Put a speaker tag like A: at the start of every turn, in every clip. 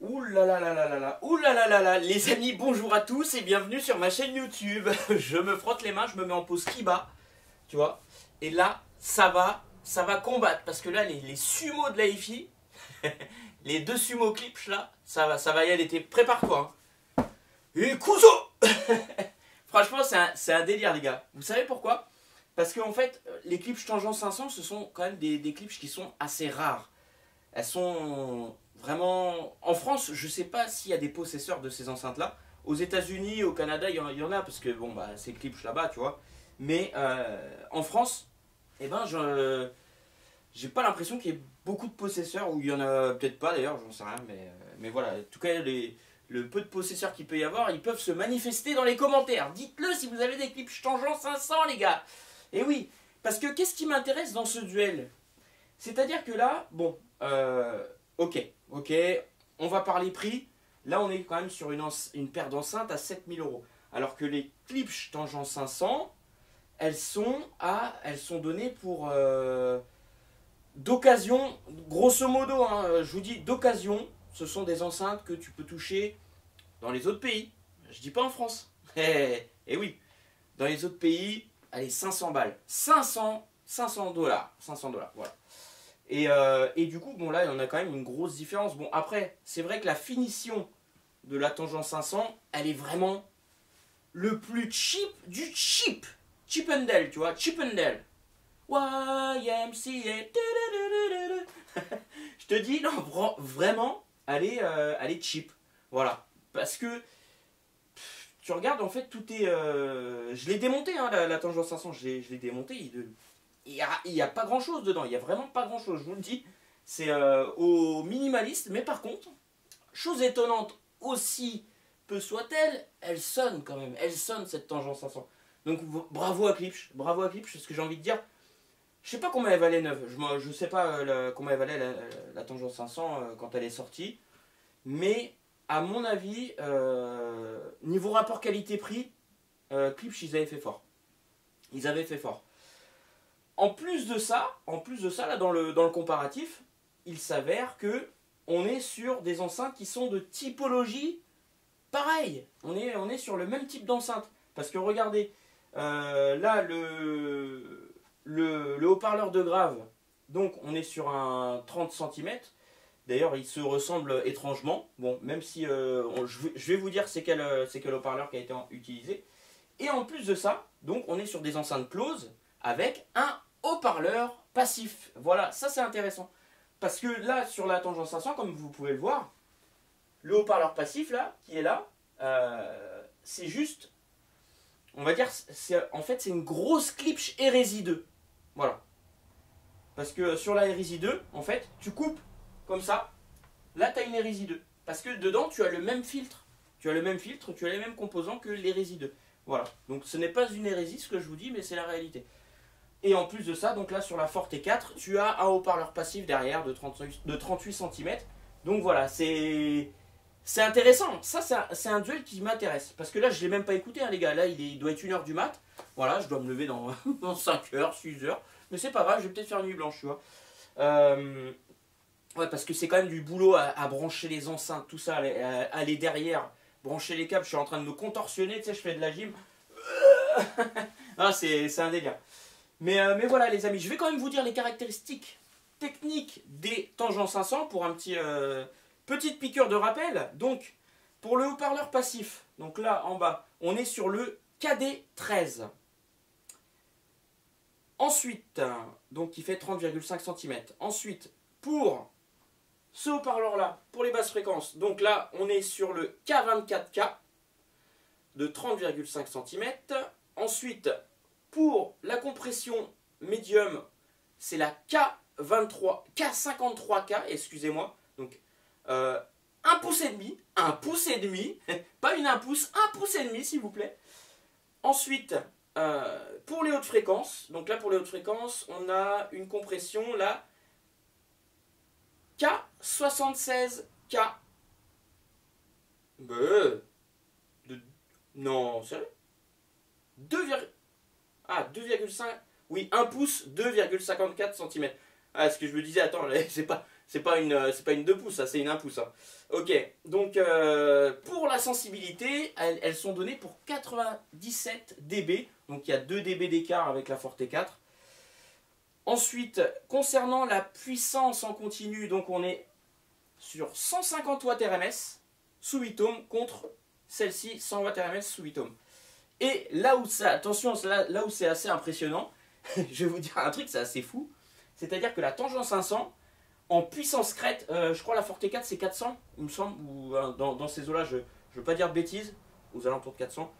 A: Ouh là là là là là là, ouh là là là là, les amis, bonjour à tous et bienvenue sur ma chaîne YouTube. Je me frotte les mains, je me mets en pose Kiba, tu vois. Et là, ça va combattre parce que là, les sumos de la FI, les deux sumo clips là, ça va y aller. Prépare-toi. Hein. Et Kuzo. Franchement, c'est un délire, les gars. Vous savez pourquoi? Parce qu'en fait, les clips tangent 500, ce sont quand même des clips qui sont assez rares. Elles sont vraiment... En France, je ne sais pas s'il y a des possesseurs de ces enceintes-là. Aux États-Unis, au Canada, il y en a, parce que bon, bah, c'est clips là-bas, tu vois. Mais en France, eh ben, j'ai pas l'impression qu'il y ait beaucoup de possesseurs, ou il y en a peut-être pas d'ailleurs, j'en sais rien, mais voilà. En tout cas, le peu de possesseurs qu'il peut y avoir, ils peuvent se manifester dans les commentaires. Dites-le si vous avez des clips changeants 500, les gars. Et oui, parce que qu'est-ce qui m'intéresse dans ce duel? C'est-à-dire que là, bon, ok, on va parler prix. Là, on est quand même sur une paire d'enceintes à 7 000 euros. Alors que les Klipsch Tangent 500, elles sont données pour d'occasion, grosso modo, hein, je vous dis d'occasion. Ce sont des enceintes que tu peux toucher dans les autres pays. Je dis pas en France. Et oui, dans les autres pays, allez, 500 balles. 500 dollars. 500 dollars, voilà. Et du coup, bon là, on a quand même une grosse différence. Bon, après, c'est vrai que la finition de la Tangent 500, elle est vraiment le plus cheap du cheap. Chip and Dale, tu vois, Chip and Dale. YMCA. Je te dis, non, vraiment, elle est cheap. Voilà. Parce que tu regardes, en fait, tout est... je l'ai démonté, hein, la Tangent 500, je l'ai démonté. Il y a pas grand chose dedans, il y a vraiment pas grand chose, je vous le dis. C'est au minimaliste, mais par contre, chose étonnante, aussi peu soit-elle, elle sonne quand même, elle sonne cette Tangent 500. Donc bravo à Klipsch, c'est ce que j'ai envie de dire. Je sais pas combien elle valait neuve, je sais pas combien elle valait la Tangent 500 quand elle est sortie, mais à mon avis, niveau rapport qualité-prix, Klipsch ils avaient fait fort. Ils avaient fait fort. En plus de ça, là, dans le comparatif, il s'avère que on est sur des enceintes qui sont de typologie pareille. On est sur le même type d'enceinte. Parce que regardez, là, le haut-parleur de grave, donc on est sur un 30 cm. D'ailleurs, il se ressemble étrangement. Bon, même si je vais vous dire c'est quel haut-parleur qui a été utilisé. Et en plus de ça, donc on est sur des enceintes closes avec un haut-parleur passif. Voilà, ça c'est intéressant. Parce que là, sur la Tangent 500, comme vous pouvez le voir, le haut-parleur passif, là, qui est là, c'est juste, on va dire, en fait, c'est une grosse Klipsch Hérésie 2. Voilà. Parce que sur la Hérésie 2, en fait, tu coupes comme ça. Là, tu as une Hérésie 2. Parce que dedans, tu as le même filtre. Tu as les mêmes composants que l'Hérésie 2. Voilà. Donc, ce n'est pas une hérésie, ce que je vous dis, mais c'est la réalité. Et en plus de ça, donc là sur la Forte 4, tu as un haut-parleur passif derrière de 38 cm. Donc voilà, c'est intéressant. Ça, c'est un duel qui m'intéresse. Parce que là, je ne l'ai même pas écouté, hein, les gars. Là, il doit être 1h du mat. Voilà, je dois me lever dans 5h, 6h. Mais c'est pas grave, je vais peut-être faire une nuit blanche, tu vois. Ouais, parce que c'est quand même du boulot à brancher les enceintes, tout ça, aller derrière, brancher les câbles. Je suis en train de me contorsionner, tu sais, je fais de la gym. Ah, c'est un délire. Mais voilà les amis, je vais quand même vous dire les caractéristiques techniques des Tangent 500 pour un petite piqûre de rappel. Donc pour le haut-parleur passif, donc là en bas, on est sur le KD13. Ensuite, donc qui fait 30,5 cm. Ensuite, pour ce haut-parleur là, pour les basses fréquences, donc là on est sur le K24K de 30,5 cm. Ensuite, pour la compression médium, c'est la K53K, excusez-moi. Donc, 1 pouce et demi, pas une 1 pouce, 1 pouce et demi, s'il vous plaît. Ensuite, pour les hautes fréquences, donc là, pour les hautes fréquences, on a une compression, là, K76K. Non, sérieux 2,5. Oui, 1 pouce, 2,54 cm. Ah, ce que je me disais, attends, c'est pas C'est pas une 2 pouces, ça, c'est une 1 pouce. Hein. Ok, donc pour la sensibilité, elles sont données pour 97 dB. Donc il y a 2 dB d'écart avec la Forte 4. Ensuite, concernant la puissance en continu, donc on est sur 150 watts RMS sous 8 ohms contre celle-ci 100 watts RMS sous 8 ohms. Et là où ça, attention, là où c'est assez impressionnant, je vais vous dire un truc, c'est assez fou. C'est-à-dire que la Tangent 500, en puissance crête, je crois la Forte 4 c'est 400, il me semble, ou dans ces eaux-là, je ne veux pas dire de bêtises, aux alentours de 400,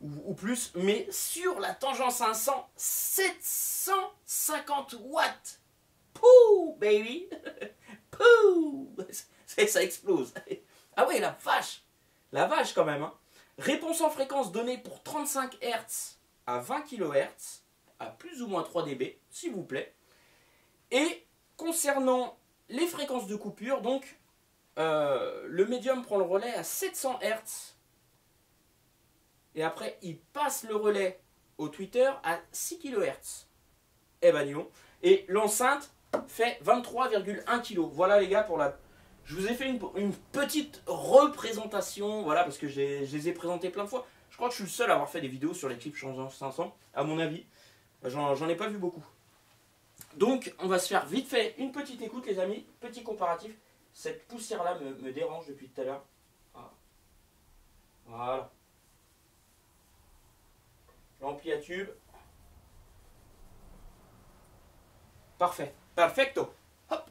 A: ou plus, mais sur la Tangent 500, 750 watts. Pouh, baby. Pouh, ça explose. Ah ouais, la vache quand même. Hein. Réponse en fréquence donnée pour 35 Hz à 20 kHz, à plus ou moins 3 dB, s'il vous plaît. Et concernant les fréquences de coupure, donc le médium prend le relais à 700 Hz. Et après, il passe le relais au tweeter à 6 kHz. Eh ben, dis donc. Et l'enceinte fait 23,1 kg. Voilà, les gars, pour la... Je vous ai fait une petite représentation, voilà, parce que je les ai présentés plein de fois. Je crois que je suis le seul à avoir fait des vidéos sur les clips Tangent 500, à mon avis. J'en ai pas vu beaucoup. Donc, on va se faire vite fait une petite écoute, les amis. Petit comparatif. Cette poussière-là me dérange depuis tout à l'heure. Voilà. L'ampli à tube. Parfait. Perfecto. Hop.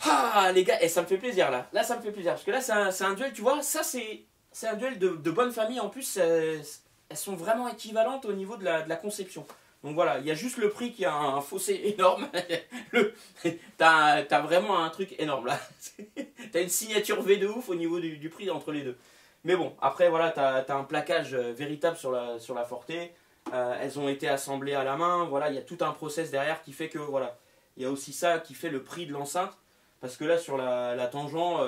A: Ah, les gars, et ça me fait plaisir là. Là, ça me fait plaisir. Parce que là, c'est un duel, tu vois. Ça, c'est un duel de bonne famille. En plus, elles sont vraiment équivalentes au niveau de la conception. Donc voilà, il y a juste le prix qui a un fossé énorme. T'as vraiment un truc énorme là. T'as une signature V de ouf au niveau du prix entre les deux. Mais bon, après voilà, t'as un plaquage véritable sur la Forte. Elles ont été assemblées à la main. Voilà, il y a tout un process derrière qui fait que voilà, il y a aussi ça qui fait le prix de l'enceinte. Parce que là sur la Tangent,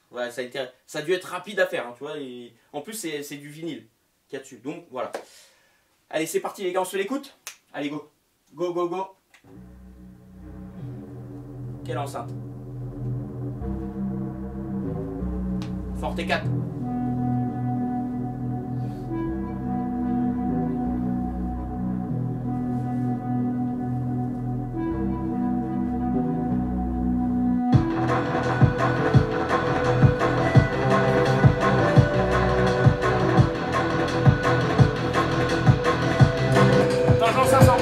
A: voilà, ça a dû être rapide à faire. Hein, tu vois, et en plus c'est du vinyle qu'il y a dessus. Donc voilà. Allez, c'est parti les gars, on se l'écoute. Allez, go. Go, go, go. Quelle enceinte. Forte 4. Tangent 500.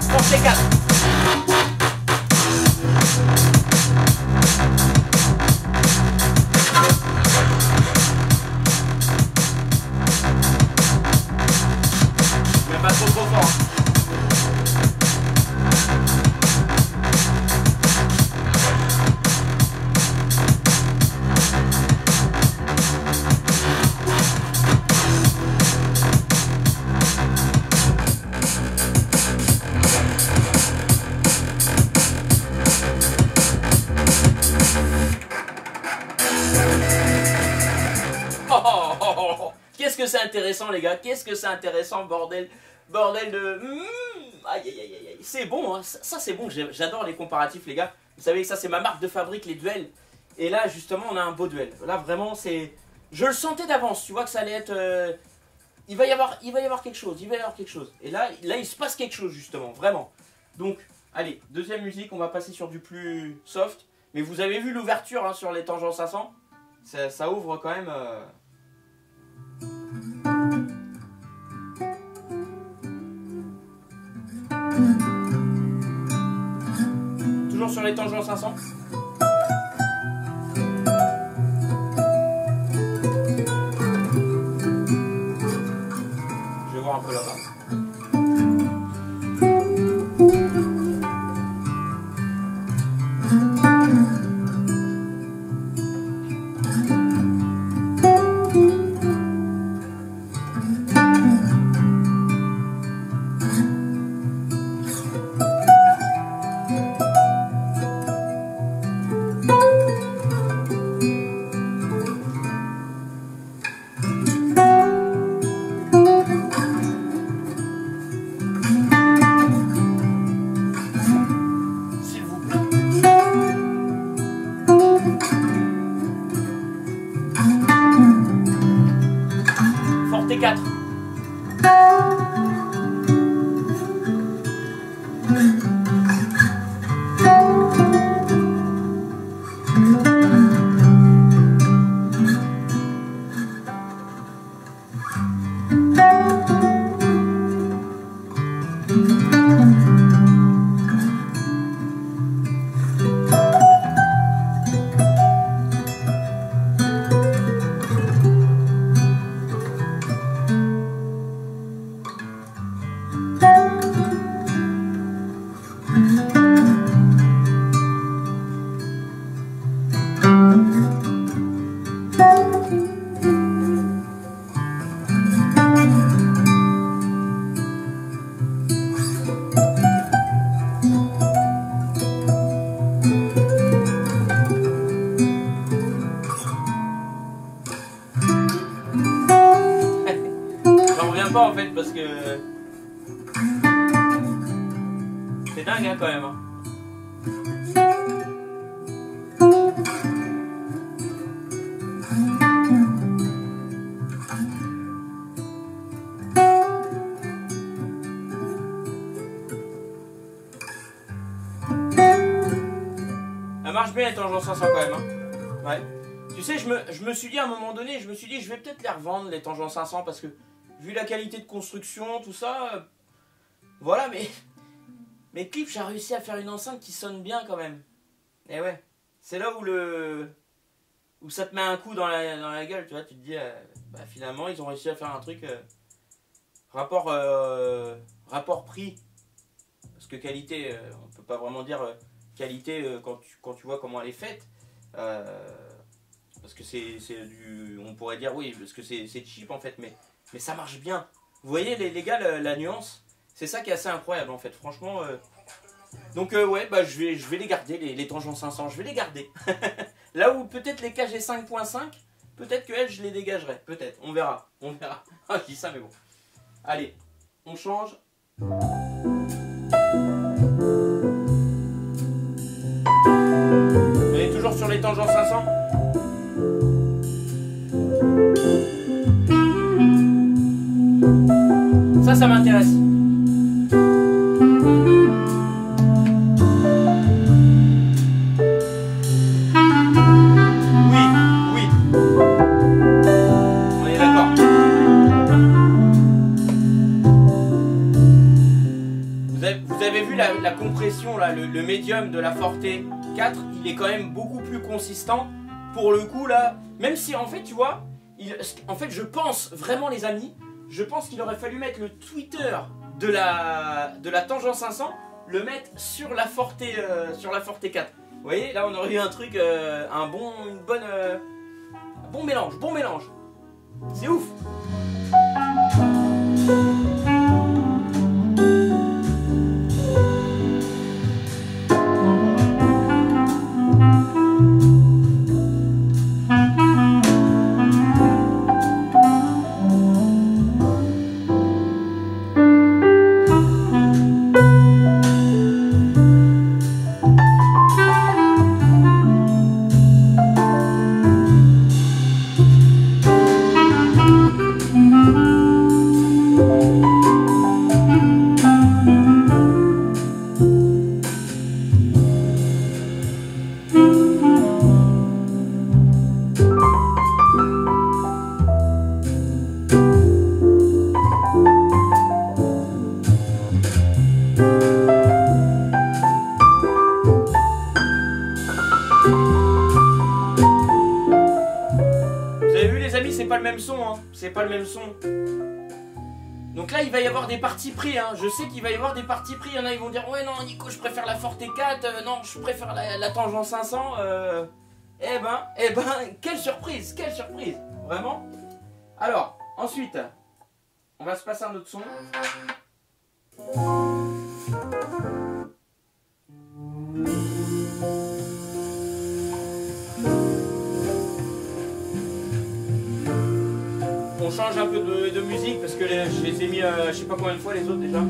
A: Forte 4. Mais pas trop fort. Qu'est-ce que c'est intéressant les gars, qu'est-ce que c'est intéressant, bordel de... Aïe aïe aïe aïe, c'est bon, hein. Ça c'est bon, j'adore les comparatifs les gars. Vous savez que ça c'est ma marque de fabrique, les duels. Et là justement on a un beau duel. Là vraiment c'est... Je le sentais d'avance, tu vois que ça allait être... Il va y avoir quelque chose, Et là il se passe quelque chose justement, vraiment. Donc, allez, deuxième musique, on va passer sur du plus soft. Mais vous avez vu l'ouverture hein, sur les Tangent 500 ça ouvre quand même... Toujours sur les Tangent 500. Je vais voir un peu là-bas. forté 4. J'en reviens pas en fait parce que c'est dingue hein, quand même. Hein. Elle marche bien les tangents 500 quand même. Hein. Ouais. Tu sais, je me suis dit à un moment donné, je vais peut-être les revendre les tangents 500 parce que vu la qualité de construction, tout ça, voilà, mais Klipsch, j'ai réussi à faire une enceinte qui sonne bien quand même. Et ouais, c'est là où ça te met un coup dans la gueule, tu vois, tu te dis, bah, finalement, ils ont réussi à faire un truc rapport prix, parce que qualité, on peut pas vraiment dire qualité quand tu vois comment elle est faite. Parce que c'est du... On pourrait dire oui, parce que c'est cheap en fait, mais ça marche bien. Vous voyez les gars, la nuance, c'est ça qui est assez incroyable en fait, franchement. Donc ouais, bah, je vais les garder, les tangents 500, je vais les garder. Là où peut-être les KG 5.5, peut-être que elles, je les dégagerai, peut-être, on verra. Ah, je dis ça, mais bon. Allez, on change. On est toujours sur les tangents 500. Ça m'intéresse. Oui. On est d'accord. Vous avez vu la compression, là, le médium de la Forte 4, il est quand même beaucoup plus consistant. Pour le coup, là, même si en fait, tu vois, en fait, je pense vraiment, les amis, je pense qu'il aurait fallu mettre le tweeter de la tangent 500, le mettre sur la Forte 4. Vous voyez, là on aurait eu un truc, un bon mélange. C'est ouf. C'est pas le même son. Donc là il va y avoir des partis pris hein. Je sais qu'il va y avoir des partis pris. Il y en a ils vont dire ouais non Nico je préfère la Forte 4, non je préfère la tangent 500. Eh ben quelle surprise vraiment. Alors ensuite on va se passer un autre son. On change un peu de musique parce que je les ai mis je sais pas combien de fois les autres déjà.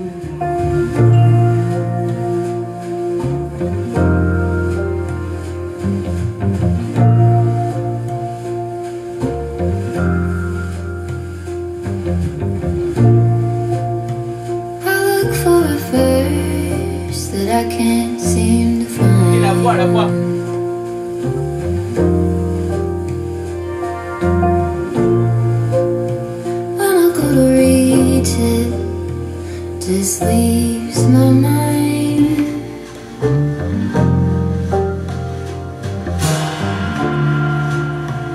B: just leaves my mind.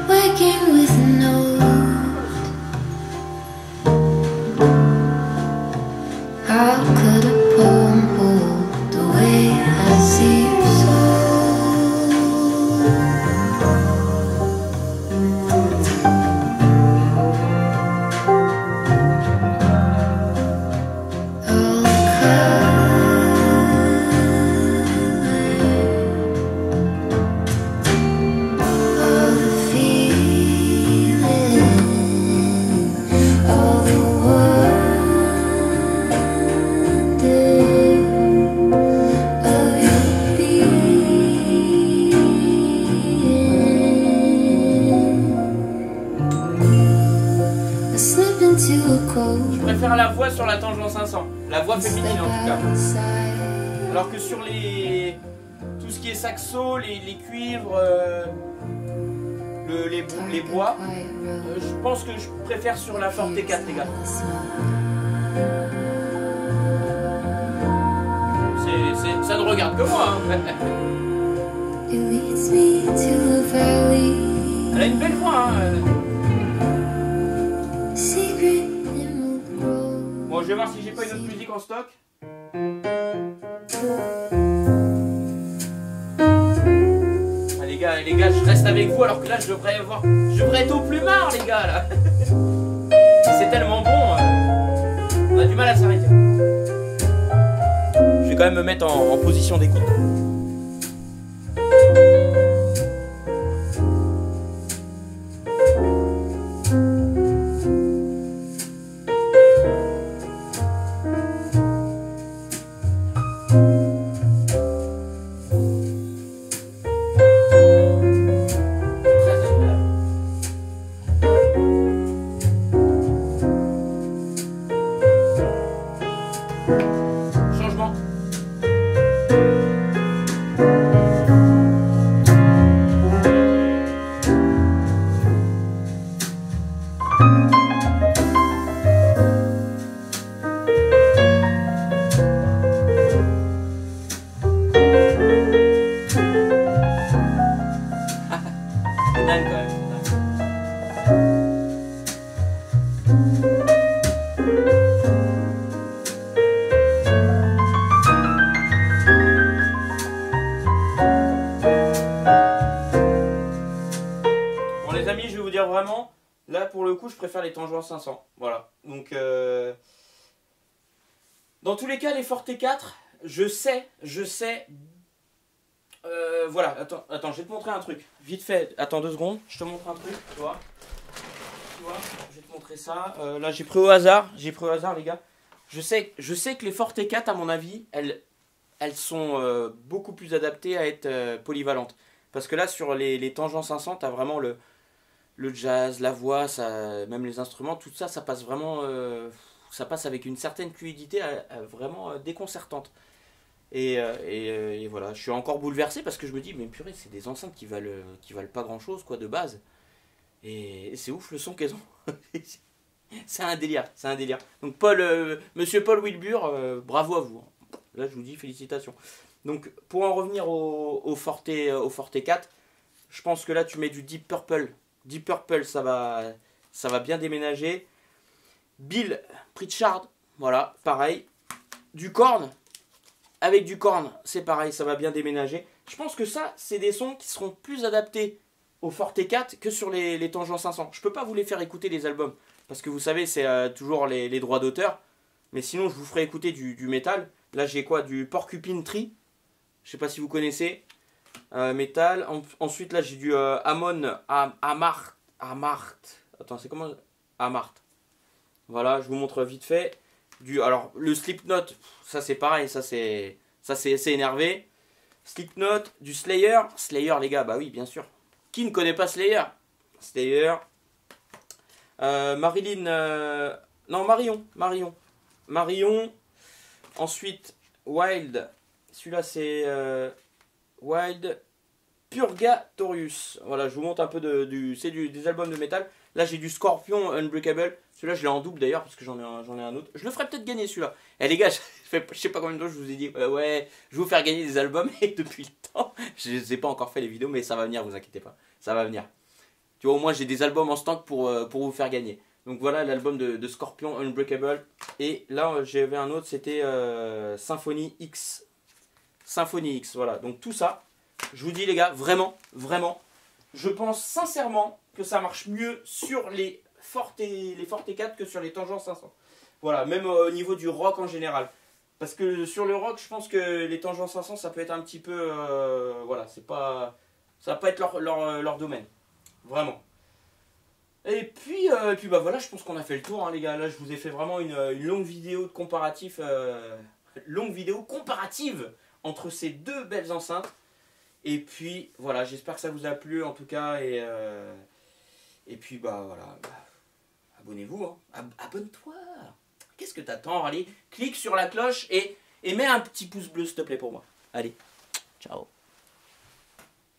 B: Waking with a note. How could a poem hold the way I see your soul? All the color, all the feeling, all the wonder of your being. I slip into a cold
A: Je préfère la voix sur la tangente 500. La voix
B: step
A: féminine en tout cas.
B: outside.
A: Alors que sur les... tout ce qui est saxo, les cuivres, les bois, je pense que je préfère sur la Forte 4 les gars. Ça ne regarde que moi. Hein.
B: It leads me to a valley,
A: Elle a une belle voix. Hein.
B: secret emerald grove.
A: Bon, je vais voir si j'ai pas une autre musique en stock. Ah, les gars, je reste avec vous alors que là je devrais être au plumard les gars là. C'est tellement bon, on a du mal à s'arrêter. Je vais quand même me mettre en position d'écoute. Changement. C'est dingue quand même. Bon les amis, je vais vous dire vraiment, là pour le coup je préfère les Tanjoirs 500, voilà. Donc dans tous les cas les Forte 4, je sais, voilà, attends, je vais te montrer un truc, vite fait, attends 2 secondes, je te montre un truc, tu vois, je vais te montrer ça, là j'ai pris au hasard les gars, je sais que les Forte 4 à mon avis, elles sont beaucoup plus adaptées à être polyvalentes, parce que là sur les Tangents 500, t'as vraiment le jazz, la voix, ça, même les instruments, tout ça, ça passe vraiment, ça passe avec une certaine fluidité vraiment déconcertante. Et voilà, je suis encore bouleversé parce que je me dis, mais purée, c'est des enceintes qui valent pas grand chose, quoi, de base. Et c'est ouf le son qu'elles ont. C'est un délire, c'est un délire. Donc Monsieur Paul Wilbur, bravo à vous. Là, je vous dis félicitations. Donc, pour en revenir au Forte 4, je pense que là, tu mets du Deep Purple. Deep Purple, ça va bien déménager. Bill Pritchard, voilà, pareil. Du Korn, avec du Korn, c'est pareil, ça va bien déménager. Je pense que ça, c'est des sons qui seront plus adaptés au Forte 4 que sur les Tangents 500. Je peux pas vous les faire écouter les albums, parce que vous savez, c'est toujours les droits d'auteur. Mais sinon, je vous ferai écouter du métal. Là, j'ai quoi? Du Porcupine Tree. Je sais pas si vous connaissez. Métal. Ensuite, là, j'ai du Amon Amart. Attends, c'est comment? Amart. Voilà, je vous montre vite fait. Alors, le Slipknot, ça c'est pareil, ça c'est énervé. Slipknot, du Slayer. Slayer, les gars, bah oui, bien sûr. Qui ne connaît pas Slayer? Slayer. Marilyn. Non, Marion. Ensuite, Wild. Celui-là, c'est Wild Purgatorius. Voilà, je vous montre un peu des albums de métal. Là j'ai du Scorpion Unbreakable. Celui-là je l'ai en double d'ailleurs parce que j'en ai un autre. Je le ferai peut-être gagner celui-là. Eh les gars, je sais pas combien de temps je vous ai dit ouais, je vais vous faire gagner des albums et depuis le temps, je n'ai pas encore fait les vidéos mais ça va venir, vous inquiétez pas. Ça va venir. Tu vois, au moins j'ai des albums en stock pour vous faire gagner. Donc voilà l'album de Scorpion Unbreakable. Et là j'avais un autre, c'était Symphony X. Symphony X, voilà. Donc tout ça, je vous dis les gars, vraiment, je pense sincèrement que ça marche mieux sur les Forte 4 que sur les Tangents 500. Voilà, même au niveau du rock en général. Parce que sur le rock, je pense que les Tangents 500, ça peut être un petit peu... voilà, c'est pas... Ça va pas être leur domaine. Vraiment. Et puis bah voilà, je pense qu'on a fait le tour, hein, les gars. Là, je vous ai fait vraiment une longue vidéo de comparatif... longue vidéo comparative entre ces deux belles enceintes. Et puis voilà, j'espère que ça vous a plu en tout cas. Et puis bah voilà, abonnez-vous, hein. Abonne-toi. Qu'est-ce que t'attends? Allez, clique sur la cloche et mets un petit pouce bleu s'il te plaît pour moi. Allez, ciao.